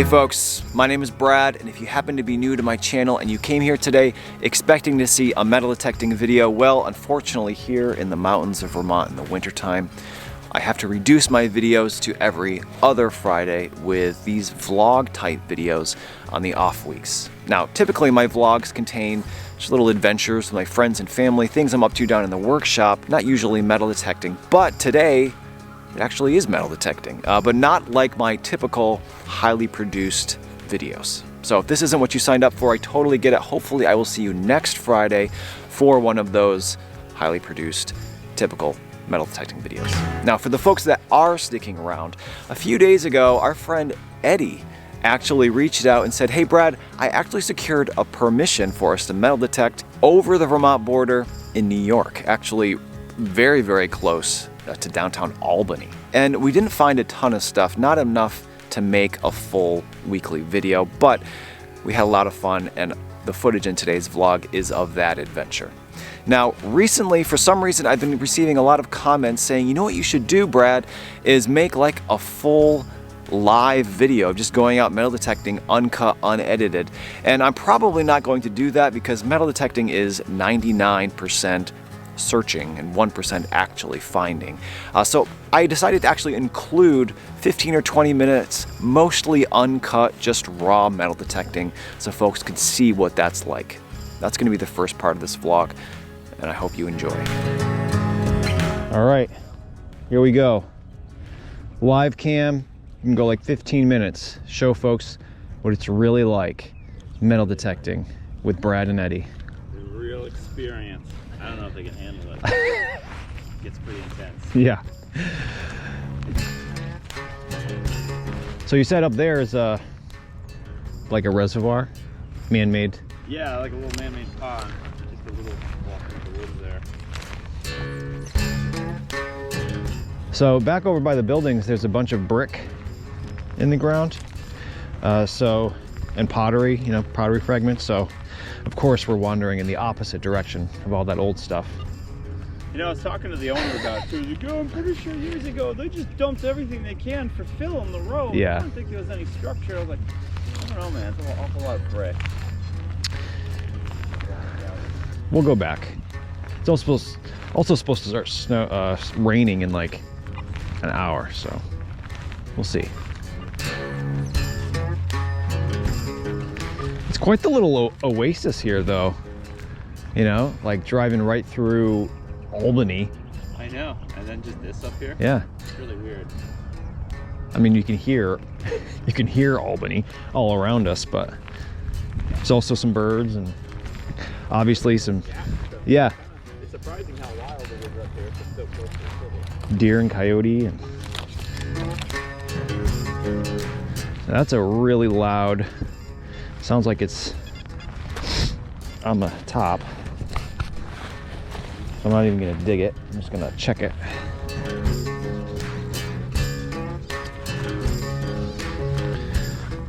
Hey folks, my name is Brad, and if you happen to be new to my channel and you came here today expecting to see a metal detecting video, well, unfortunately here in the mountains of Vermont in the wintertime, I have to reduce my videos to every other Friday with these vlog type videos on the off weeks. Now, typically my vlogs contain just little adventures with my friends and family, things I'm up to down in the workshop, not usually metal detecting, but today it actually is metal detecting, but not like my typical highly produced videos. So if this isn't what you signed up for, I totally get it. Hopefully I will see you next Friday for one of those highly produced, typical metal detecting videos. Now for the folks that are sticking around, a few days ago, our friend Eddie actually reached out and said, hey Brad, I actually secured a permission for us to metal detect over the Vermont border in New York, actually very, very close to downtown Albany. And we didn't find a ton of stuff, not enough to make a full weekly video, but we had a lot of fun, and the footage in today's vlog is of that adventure. Now, recently, for some reason, I've been receiving a lot of comments saying, you know what you should do, Brad, is make like a full live video of just going out metal detecting, uncut, unedited. And I'm probably not going to do that because metal detecting is 99% searching and 1% actually finding. So I decided to actually include 15 or 20 minutes, mostly uncut, just raw metal detecting, so folks could see what that's like. That's going to be the first part of this vlog, and I hope you enjoy. All right, here we go. Live cam, you can go like 15 minutes, show folks what it's really like metal detecting with Brad and Eddie. The real experience. I don't know if they can handle it. It gets pretty intense. Yeah. So you said up there is like a reservoir, man-made. Yeah, like a little man-made pond. Just a little walk through the woods there. So back over by the buildings, there's a bunch of brick in the ground. And pottery, you know, pottery fragments. So of course we're wandering in the opposite direction of all that old stuff. You know, I was talking to the owner about it 2 years ago. I'm pretty sure years ago they just dumped everything they can for fill on the road. Yeah. I don't think there was any structure. I was like, I don't know, man. It's an awful lot of brick. We'll go back. It's also supposed to start raining in like an hour, so we'll see. It's quite the little oasis here, though. You know, like driving right through Albany. I know. And then just this up here. Yeah. It's really weird. I mean, you can hear Albany all around us, but there's also some birds and obviously some, yeah. It's surprising how wild it is up here. It's so close to the city. Deer and coyote. And that's a really loud, sounds like it's on the top. I'm not even gonna dig it. I'm just gonna check it.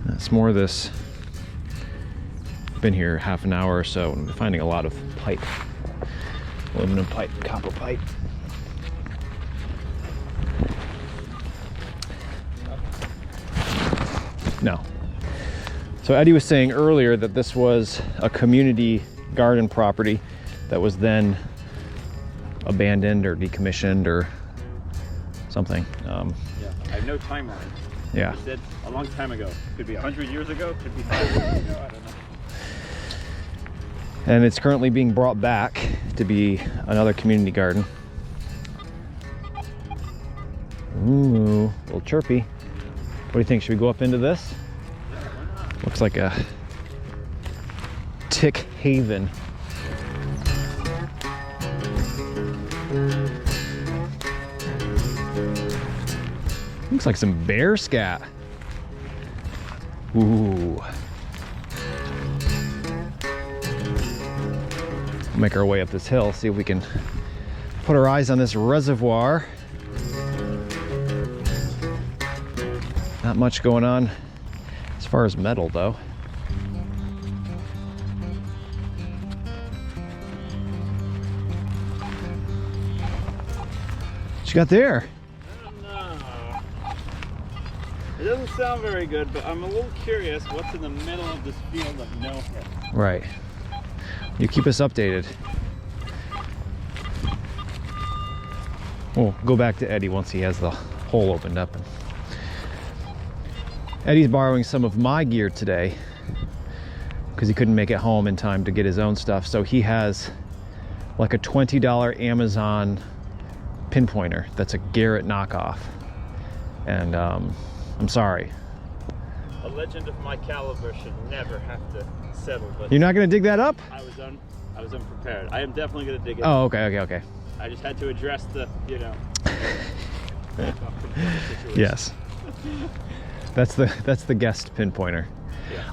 That's more of this. Been here half an hour or so, and I'm finding a lot of pipe, aluminum pipe, copper pipe. No. So Eddie was saying earlier that this was a community garden property that was then abandoned or decommissioned or something. Yeah, I have no timeline. Yeah. He said a long time ago. Could be 100 years ago, could be 5 years ago, I don't know. And it's currently being brought back to be another community garden. Ooh, a little chirpy. What do you think? Should we go up into this? Yeah, why not? Looks like a tick haven. Looks like some bear scat. Ooh. Make our way up this hill, see if we can put our eyes on this reservoir. Not much going on as far as metal, though. What you got there? It doesn't sound very good, but I'm a little curious what's in the middle of this field of no hay. Right. You keep us updated. We'll go back to Eddie once he has the hole opened up. Eddie's borrowing some of my gear today because he couldn't make it home in time to get his own stuff. So he has like a $20 Amazon pinpointer that's a Garrett knockoff. And I'm sorry. A legend of my caliber should never have to settle, but You're not gonna dig that up? I was unprepared. I am definitely gonna dig it. Oh, okay. I just had to address the, you know, situation. Yes. That's the guest pinpointer. Yeah.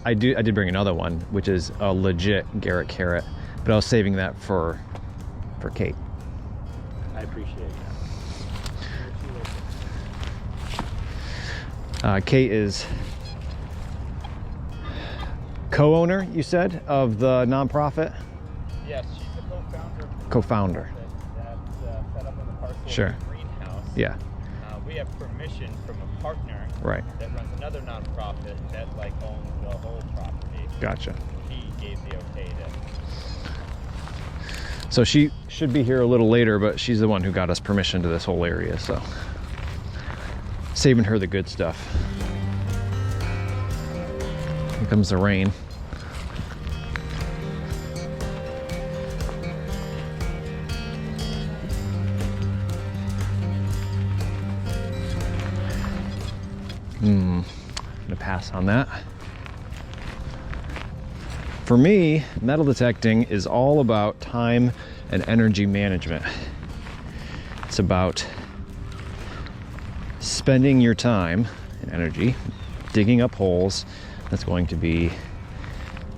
I did bring another one, which is a legit Garrett Carrot, but I was saving that for Kate. I appreciate that. Kate is co-owner, you said, of the nonprofit? Yes, she's the co-founder. Co-founder. That's set up on the parcel Sure. of the greenhouse. Yeah. We have permission from a partner Right. that runs another nonprofit that like owns the whole property. Gotcha. He gave the okay to. So she should be here a little later, but she's the one who got us permission to this whole area, so saving her the good stuff. Here comes the rain. I'm gonna pass on that. For me, metal detecting is all about time and energy management. It's about spending your time and energy digging up holes that's going to be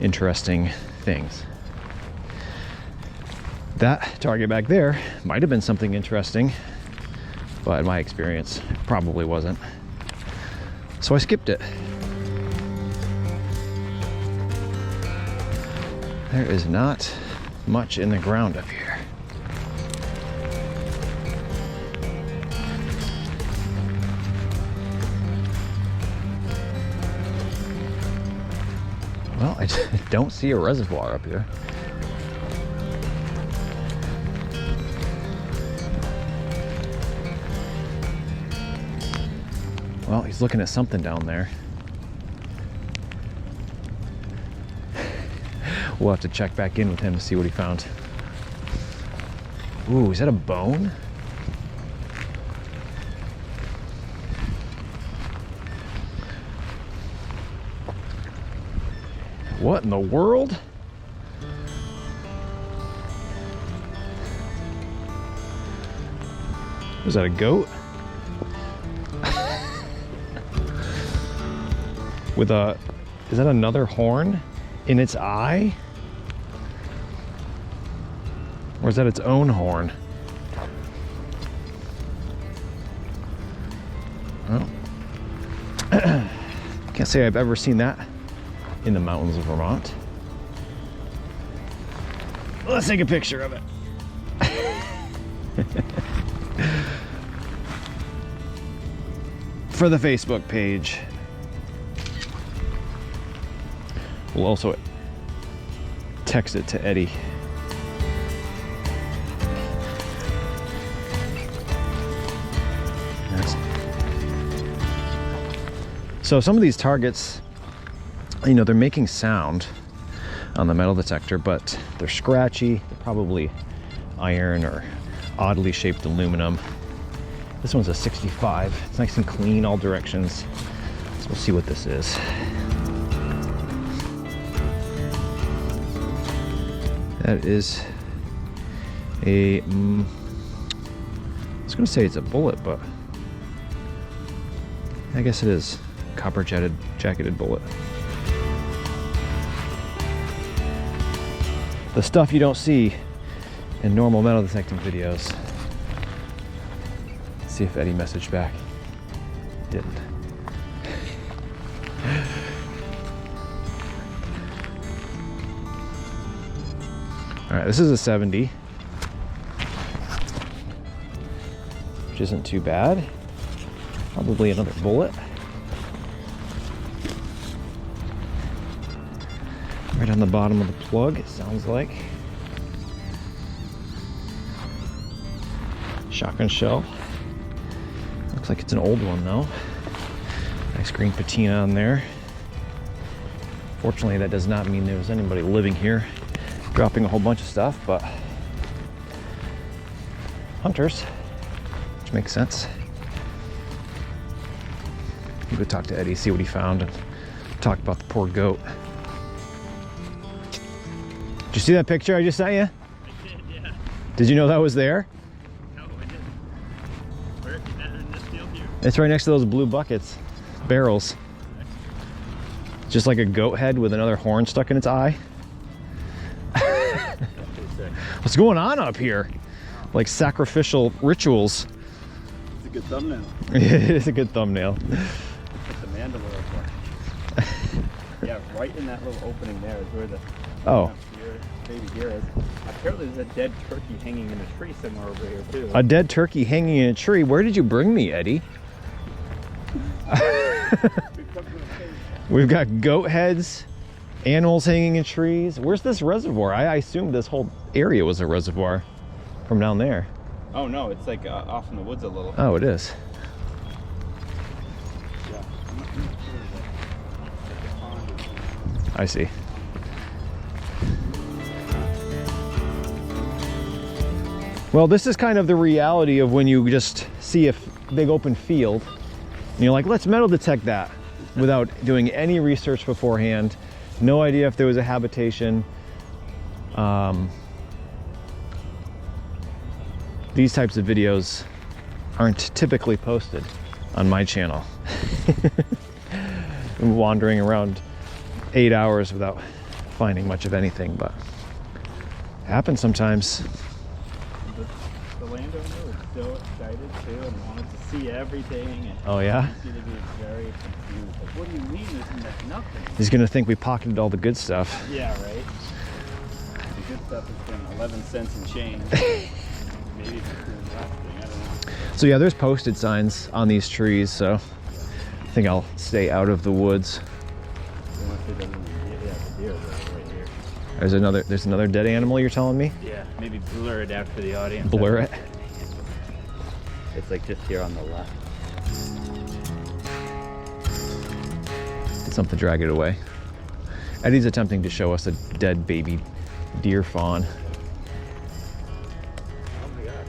interesting things. That target back there might have been something interesting, but in my experience, probably wasn't. So I skipped it. There is not much in the ground up here. Well, I don't see a reservoir up here. Well, he's looking at something down there. We'll have to check back in with him to see what he found. Ooh, is that a bone? What in the world? Was that a goat? With a, is that another horn in its eye? Or is that its own horn? Well, can't say I've ever seen that in the mountains of Vermont. Let's take a picture of it. For the Facebook page. We'll also text it to Eddie. So some of these targets, you know, they're making sound on the metal detector, but they're scratchy. They're probably iron or oddly shaped aluminum. This one's a 65. It's nice and clean all directions. So we'll see what this is. That is a, I was gonna say it's a bullet, but I guess it is copper jacketed bullet. The stuff you don't see in normal metal detecting videos. Let's see if Eddie messaged back. He didn't. All right, this is a 70, which isn't too bad. Probably another bullet. Right on the bottom of the plug, it sounds like. Shotgun shell. Looks like it's an old one though. Nice green patina on there. Fortunately, that does not mean there was anybody living here dropping a whole bunch of stuff, but hunters, which makes sense. You could talk to Eddie, see what he found, and talk about the poor goat. Did you see that picture I just sent you? I did, yeah. Did you know that was there? No, I didn't. Where in this field here? It's right next to those blue buckets, barrels. Just like a goat head with another horn stuck in its eye. That's pretty sick. What's going on up here? Like sacrificial rituals. It's a good thumbnail. It is a good thumbnail. Put the mandala up there. Yeah, right in that little opening there is where the baby deer is. Apparently there's a dead turkey hanging in a tree somewhere over here too. A dead turkey hanging in a tree. Where did you bring me, Eddie? We've got goat heads, animals hanging in trees. Where's this reservoir? I assumed this whole area was a reservoir from down there. Oh no, it's like off in the woods a little. Oh, it is. Yeah. I'm not sure that the pond is. I see. Well, this is kind of the reality of when you just see a big open field and you're like, let's metal detect that without doing any research beforehand. No idea if there was a habitation. These types of videos aren't typically posted on my channel. I'm wandering around 8 hours without finding much of anything, but it happens sometimes. The landowner was so excited too and wanted to see everything. And Oh yeah? he's going to be very confused. Like, what do you mean there's nothing? He's gonna think we pocketed all the good stuff. Yeah, right? The good stuff has been 11 cents and change. Maybe it's just doing nothing, I don't know. So yeah, there's posted signs on these trees, so I think I'll stay out of the woods. Unless it doesn't, yeah, the deer right here. There's another dead animal you're telling me? Yeah, maybe blur it out for the audience. Blur it. It's like just here on the left. Did something drag it away. Eddie's attempting to show us a dead baby deer fawn. Oh my god.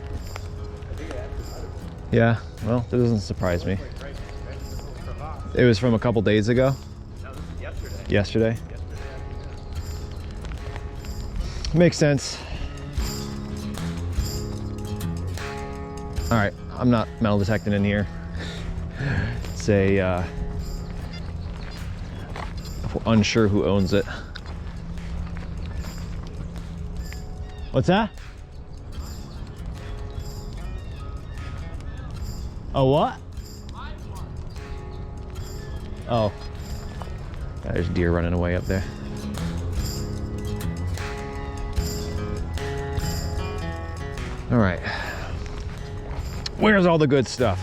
I think I actually Yeah, well, that doesn't surprise me. It was from a couple days ago? No, this is yesterday. Yesterday? Makes sense. All right, I'm not metal detecting in here. It's a, unsure who owns it. What's that? A what? Oh. Yeah, there's deer running away up there. All right. Where's all the good stuff?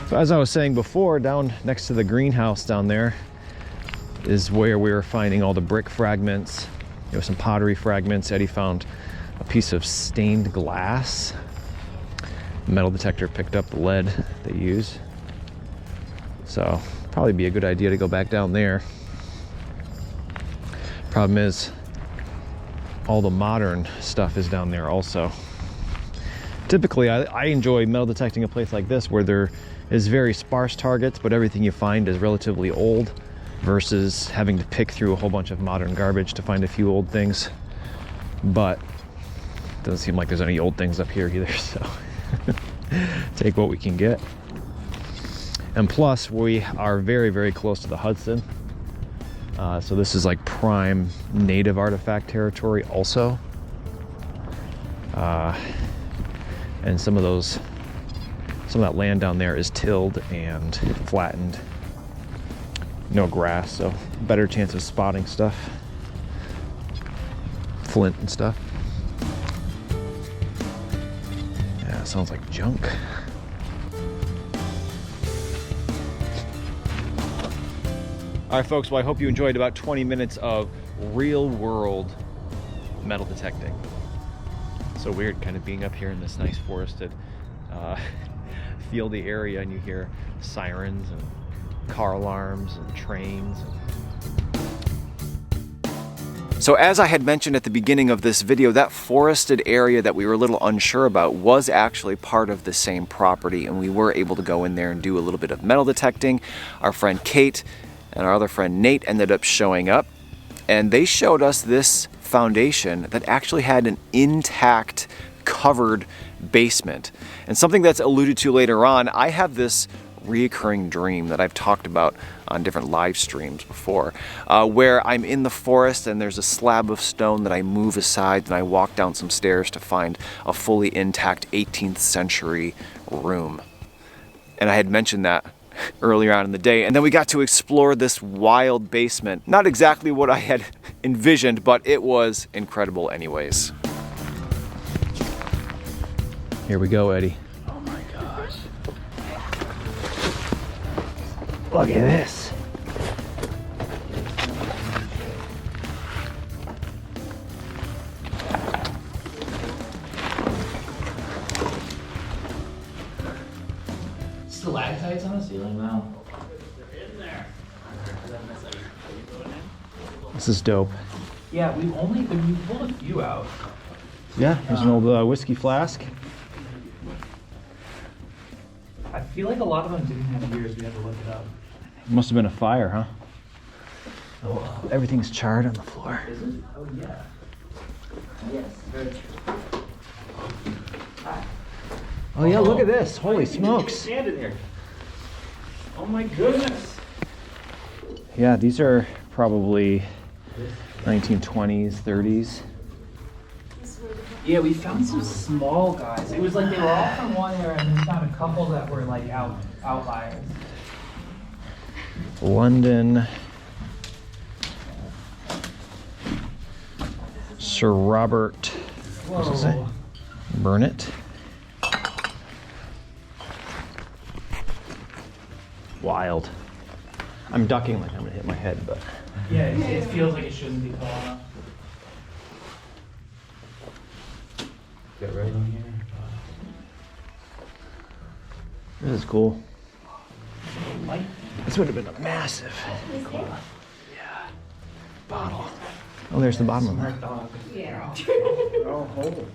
So as I was saying before, down next to the greenhouse down there is where we were finding all the brick fragments. There were some pottery fragments. Eddie found a piece of stained glass. The metal detector picked up the lead they use. So probably be a good idea to go back down there. Problem is, all the modern stuff is down there also. Typically, I enjoy metal detecting a place like this where there is very sparse targets, but everything you find is relatively old, versus having to pick through a whole bunch of modern garbage to find a few old things. But it doesn't seem like there's any old things up here either, so take what we can get. And plus, we are very, very close to the Hudson. So this is like prime native artifact territory also. And some of that land down there is tilled and flattened. No grass, so better chance of spotting stuff. Flint and stuff. Yeah, sounds like junk. All right, folks, well, I hope you enjoyed about 20 minutes of real world metal detecting. So weird kind of being up here in this nice forested fieldy area, and you hear sirens and car alarms and trains. So as I had mentioned at the beginning of this video, that forested area that we were a little unsure about was actually part of the same property, and we were able to go in there and do a little bit of metal detecting. Our friend Kate and our other friend Nate ended up showing up, and they showed us this foundation that actually had an intact covered basement. And something that's alluded to later on, I have this reoccurring dream that I've talked about on different live streams before, where I'm in the forest and there's a slab of stone that I move aside and I walk down some stairs to find a fully intact 18th century room. And I had mentioned that earlier on in the day, and then we got to explore this wild basement. Not exactly what I had envisioned, but it was incredible anyways. Here we go, Eddie. Oh my gosh. Look at this. Stalactites on the ceiling now. They're in there. This is dope. Yeah, we pulled a few out. Yeah, there's an old whiskey flask. I feel like a lot of them didn't have years. We had to look it up. Must have been a fire, huh? Oh, everything's charred on the floor. Is it? Oh yeah. Yes. Very true. Oh yeah, look at this. Holy You smokes. stand in here. Oh my goodness. Yeah, these are probably 1920s, 30s. Yeah, we found some small guys. It was like they were all from one era, and then found a couple that were like outliers. London. Sir Robert. What's it say? Burnett. Wild. I'm ducking like I'm gonna hit my head, but. Yeah, it feels like it shouldn't be tall enough. Get right on here. This is cool. Light. This would have been a massive bottle. Oh, there's the bottom of Smart it. dog. Yeah. Oh, hold it.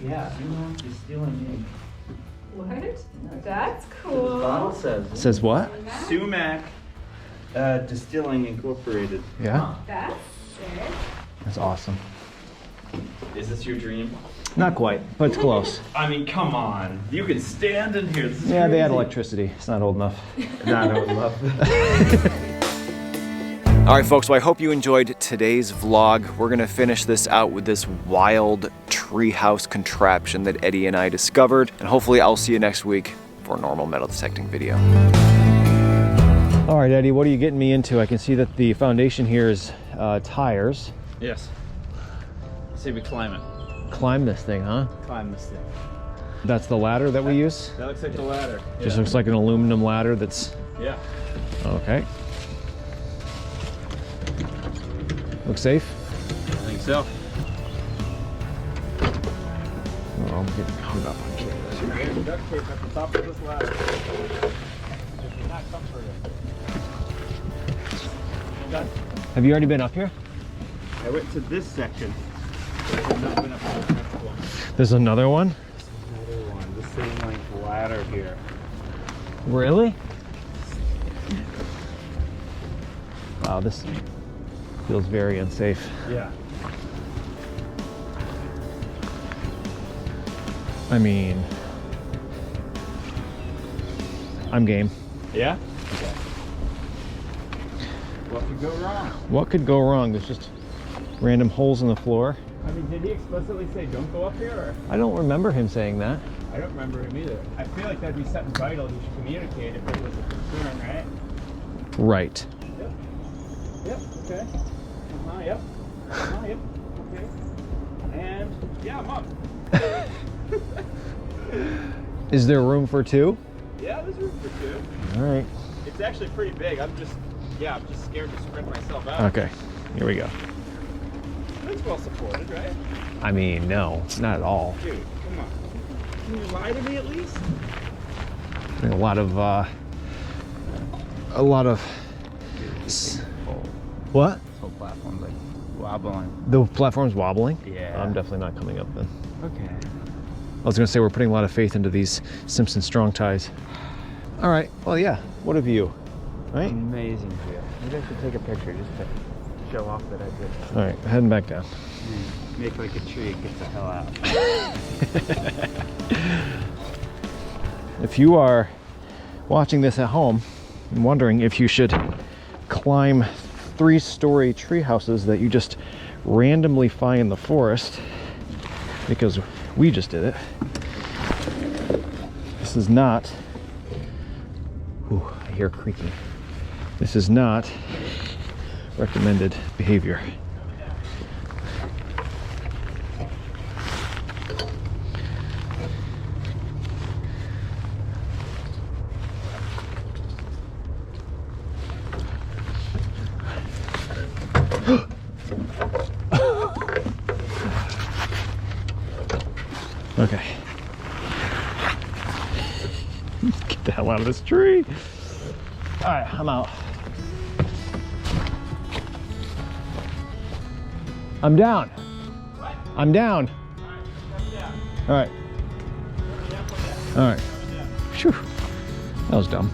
Yeah, you're stealing me. What? That's cool. says. It says what? Sumac Distilling Incorporated. Yeah, That's sick. that's awesome. Is this your dream? Not quite, but it's close. I mean, come on. You can stand in here. This is Yeah, they had crazy. electricity. It's not old enough. Not old enough. All right, folks, well, I hope you enjoyed today's vlog. We're gonna finish this out with this wild treehouse contraption that Eddie and I discovered, and hopefully I'll see you next week for a normal metal detecting video. All right, Eddie, what are you getting me into? I can see that the foundation here is tires. Yes. See, we climb it. Climb this thing, huh? Climb this thing. That's the ladder that we use? That looks like the ladder. Just looks like an aluminum ladder that's... Yeah. Okay. Looks safe? I think so. Oh, I'm getting hung up on cameras here. There's duct tape at the top of this ladder. This is not comforting. Done. Have you already been up here? I went to this section. But I've not been up to the next one. There's another one? Another one. The same like ladder here. Really? Wow, this feels very unsafe. Yeah. I mean, I'm game. Yeah? Okay. What could go wrong? What could go wrong? There's just random holes in the floor. I mean, did he explicitly say don't go up here? Or? I don't remember him saying that. I don't remember him either. I feel like that'd be something vital he should communicate if it was a concern, right? Right. Yep. Yep. Okay. Yep. Yep. Okay. And yeah, I'm up. Is there room for two? Yeah, there's room for two. All right. It's actually pretty big. I'm just Yeah, I'm just scared to spread myself out. Okay, here we go. That's well supported, right? I mean, no, not at all. Dude, come on. Can you lie to me at least? A lot of what? This whole platform's like wobbling. The platform's wobbling? Yeah. I'm definitely not coming up then. Okay. I was gonna say we're putting a lot of faith into these Simpson strong ties. All right, well, yeah, what a view, right? Amazing view. Maybe I should take a picture just to show off that I did. All right, heading back down. Make like a tree and get the hell out. If you are watching this at home and wondering if you should climb 3-story tree houses that you just randomly find in the forest, because we just did it, this is not, ooh, I hear creaking. This is not recommended behavior. Okay. Get the hell out of this tree. All right, I'm out. I'm down. What? I'm down. All right. All right. All right. Phew. That was dumb.